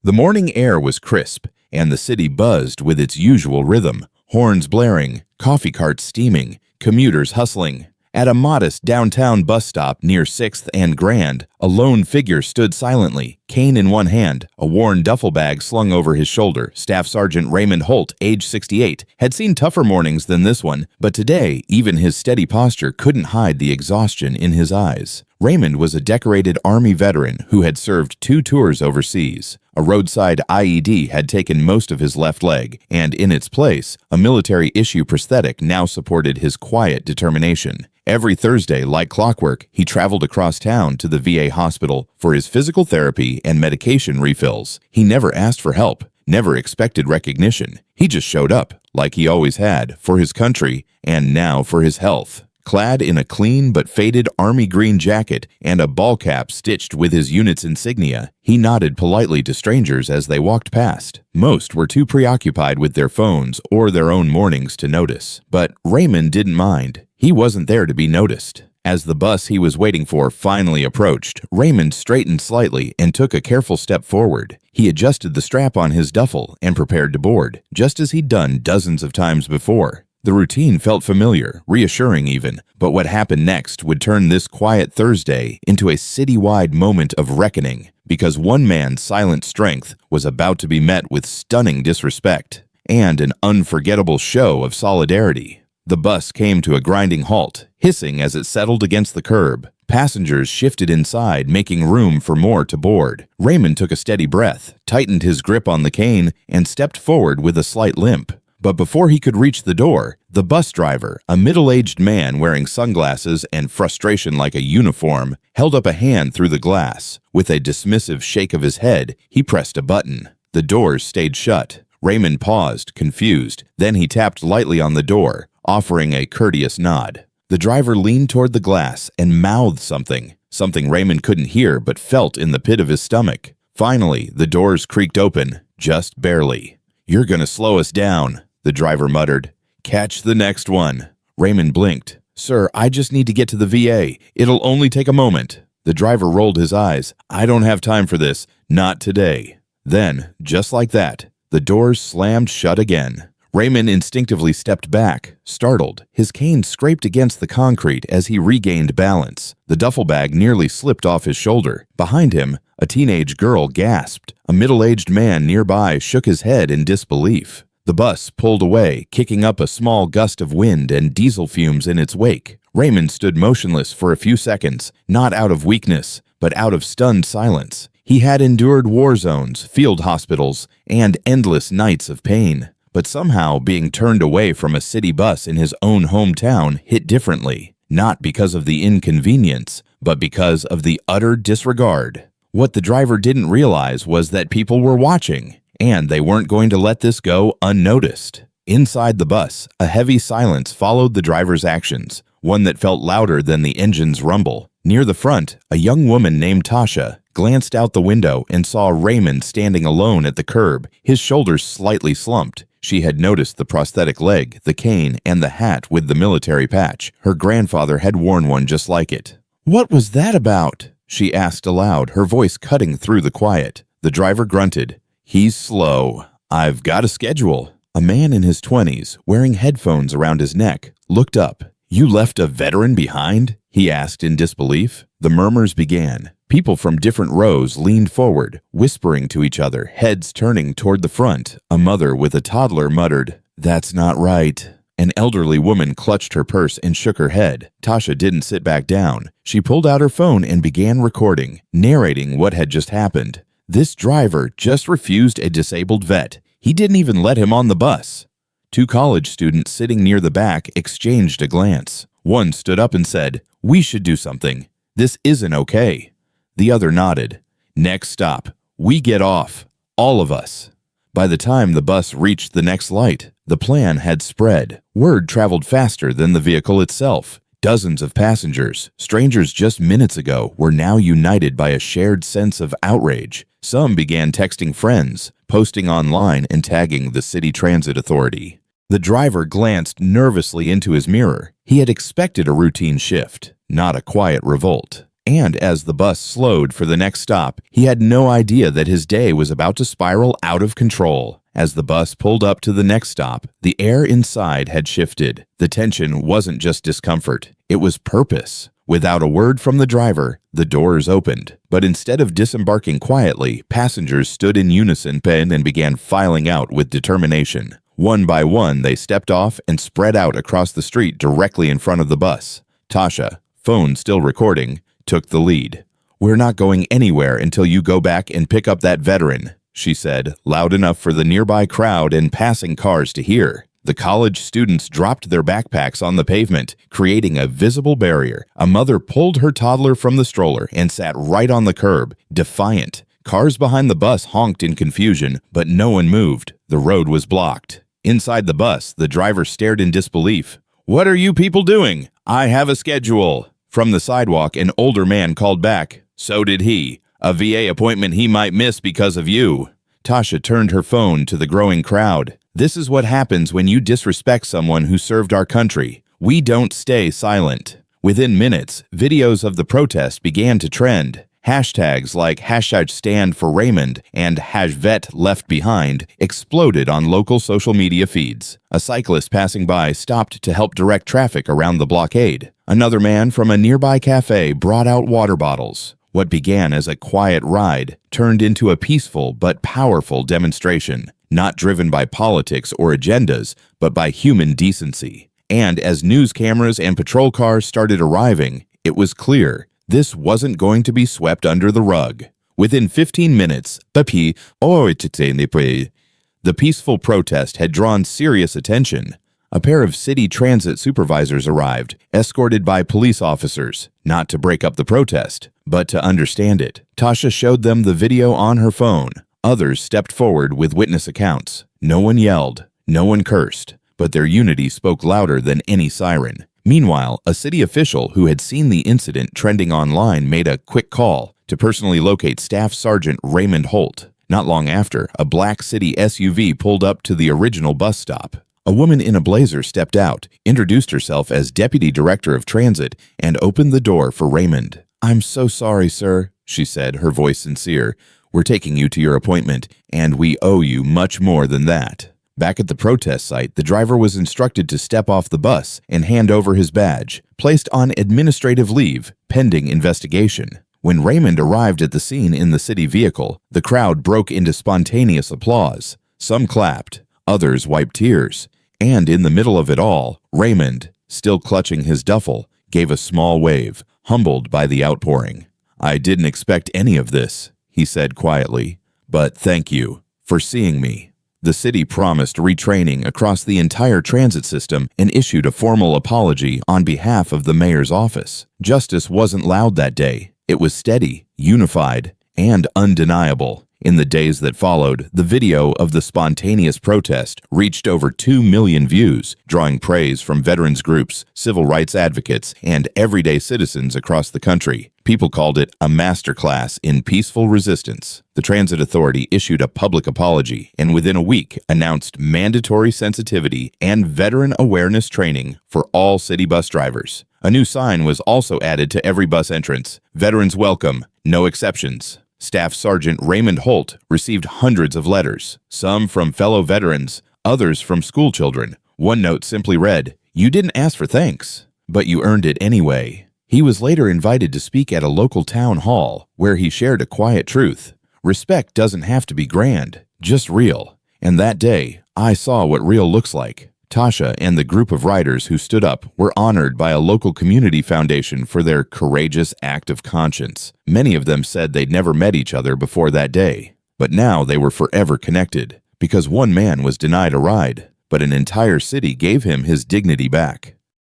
The morning air was crisp, and the city buzzed with its usual rhythm, horns blaring, coffee carts steaming, commuters hustling. At a modest downtown bus stop near 6th and Grand, a lone figure stood silently, cane in one hand, a worn duffel bag slung over his shoulder. Staff Sergeant Raymond Holt, age 68, had seen tougher mornings than this one, but today, even his steady posture couldn't hide the exhaustion in his eyes. Raymond was a decorated Army veteran who had served 2 tours overseas. A roadside IED had taken most of his left leg, and in its place, a military-issue prosthetic now supported his quiet determination. Every Thursday, like clockwork, he traveled across town to the VA hospital for his physical therapy and medication refills. He never asked for help, never expected recognition. He just showed up, like he always had, for his country and now for his health. Clad in a clean but faded army green jacket and a ball cap stitched with his unit's insignia, he nodded politely to strangers as they walked past. Most were too preoccupied with their phones or their own mornings to notice. But Raymond didn't mind. He wasn't there to be noticed. As the bus he was waiting for finally approached, Raymond straightened slightly and took a careful step forward. He adjusted the strap on his duffel and prepared to board, just as he'd done dozens of times before. The routine felt familiar, reassuring even, but what happened next would turn this quiet Thursday into a citywide moment of reckoning, because one man's silent strength was about to be met with stunning disrespect and an unforgettable show of solidarity. The bus came to a grinding halt, hissing as it settled against the curb. Passengers shifted inside, making room for more to board. Raymond took a steady breath, tightened his grip on the cane, and stepped forward with a slight limp. But before he could reach the door, the bus driver, a middle-aged man wearing sunglasses and frustration like a uniform, held up a hand through the glass. With a dismissive shake of his head, he pressed a button. The doors stayed shut. Raymond paused, confused. Then he tapped lightly on the door, offering a courteous nod. The driver leaned toward the glass and mouthed something Raymond couldn't hear but felt in the pit of his stomach. Finally, the doors creaked open, just barely. "You're gonna slow us down," the driver muttered. "Catch the next one." Raymond blinked. "Sir, I just need to get to the VA. It'll only take a moment." The driver rolled his eyes. "I don't have time for this. Not today." Then, just like that, the doors slammed shut again. Raymond instinctively stepped back, startled. His cane scraped against the concrete as he regained balance. The duffel bag nearly slipped off his shoulder. Behind him, a teenage girl gasped. A middle-aged man nearby shook his head in disbelief. The bus pulled away, kicking up a small gust of wind and diesel fumes in its wake. Raymond stood motionless for a few seconds, not out of weakness, but out of stunned silence. He had endured war zones, field hospitals, and endless nights of pain. But somehow being turned away from a city bus in his own hometown hit differently, not because of the inconvenience, but because of the utter disregard. What the driver didn't realize was that people were watching, and they weren't going to let this go unnoticed. Inside the bus, a heavy silence followed the driver's actions, one that felt louder than the engine's rumble. Near the front, a young woman named Tasha glanced out the window and saw Raymond standing alone at the curb, his shoulders slightly slumped. She had noticed the prosthetic leg, the cane, and the hat with the military patch. Her grandfather had worn one just like it. "What was that about?" she asked aloud, her voice cutting through the quiet. The driver grunted. "He's slow. I've got a schedule." A man in his 20s, wearing headphones around his neck, looked up. "You left a veteran behind?" he asked in disbelief. The murmurs began. People from different rows leaned forward, whispering to each other, heads turning toward the front. A mother with a toddler muttered, "That's not right." An elderly woman clutched her purse and shook her head. Tasha didn't sit back down. She pulled out her phone and began recording, narrating what had just happened. This driver just refused a disabled vet. He didn't even let him on the bus. 2 college students sitting near the back exchanged a glance. One stood up and said, "We should do something. This isn't okay." The other nodded. "Next stop. We get off. All of us." By the time the bus reached the next light, the plan had spread. Word traveled faster than the vehicle itself. Dozens of passengers, strangers just minutes ago, were now united by a shared sense of outrage. Some began texting friends, posting online, and tagging the city transit authority. The driver glanced nervously into his mirror. He had expected a routine shift, not a quiet revolt. And as the bus slowed for the next stop, he had no idea that his day was about to spiral out of control. As the bus pulled up to the next stop, the air inside had shifted. The tension wasn't just discomfort, it was purpose. Without a word from the driver, the doors opened. But instead of disembarking quietly, passengers stood in unison and began filing out with determination. One by one, they stepped off and spread out across the street directly in front of the bus. Tasha, phone still recording, took the lead. "We're not going anywhere until you go back and pick up that veteran," she said, loud enough for the nearby crowd and passing cars to hear. The college students dropped their backpacks on the pavement, creating a visible barrier. A mother pulled her toddler from the stroller and sat right on the curb, defiant. Cars behind the bus honked in confusion, but no one moved. The road was blocked. Inside the bus, the driver stared in disbelief. "What are you people doing? I have a schedule." From the sidewalk, an older man called back. "So did he. A VA appointment he might miss because of you." Tasha turned her phone to the growing crowd. "This is what happens when you disrespect someone who served our country. We don't stay silent." Within minutes, videos of the protest began to trend. Hashtags like #StandForRaymond and #VetLeftBehind exploded on local social media feeds. A cyclist passing by stopped to help direct traffic around the blockade. Another man from a nearby cafe brought out water bottles. What began as a quiet ride turned into a peaceful but powerful demonstration, not driven by politics or agendas, but by human decency. And as news cameras and patrol cars started arriving, it was clear this wasn't going to be swept under the rug. Within 15 minutes, the peaceful protest had drawn serious attention. A pair of city transit supervisors arrived, escorted by police officers, not to break up the protest, but to understand it. Tasha showed them the video on her phone. Others stepped forward with witness accounts. No one yelled, no one cursed, but their unity spoke louder than any siren. Meanwhile, a city official who had seen the incident trending online made a quick call to personally locate Staff Sergeant Raymond Holt. Not long after, a black city SUV pulled up to the original bus stop. A woman in a blazer stepped out, introduced herself as Deputy Director of Transit, and opened the door for Raymond. "I'm so sorry, sir," she said, her voice sincere. "We're taking you to your appointment, and we owe you much more than that." Back at the protest site, the driver was instructed to step off the bus and hand over his badge, placed on administrative leave, pending investigation. When Raymond arrived at the scene in the city vehicle, the crowd broke into spontaneous applause. Some clapped, others wiped tears. And in the middle of it all, Raymond, still clutching his duffel, gave a small wave, humbled by the outpouring. "I didn't expect any of this," he said quietly, "but thank you for seeing me." The city promised retraining across the entire transit system and issued a formal apology on behalf of the mayor's office. Justice wasn't loud that day. It was steady, unified, and undeniable. In the days that followed, the video of the spontaneous protest reached over 2 million views, drawing praise from veterans groups, civil rights advocates, and everyday citizens across the country. People called it a masterclass in peaceful resistance. The Transit Authority issued a public apology and within a week announced mandatory sensitivity and veteran awareness training for all city bus drivers. A new sign was also added to every bus entrance: "Veterans welcome, no exceptions." Staff Sergeant Raymond Holt received hundreds of letters, some from fellow veterans, others from school children. One note simply read, "You didn't ask for thanks, but you earned it anyway." He was later invited to speak at a local town hall, where he shared a quiet truth. Respect doesn't have to be grand, just real. And that day, I saw what real looks like. Tasha and the group of riders who stood up were honored by a local community foundation for their courageous act of conscience. Many of them said they'd never met each other before that day. But now they were forever connected, because one man was denied a ride, but an entire city gave him his dignity back.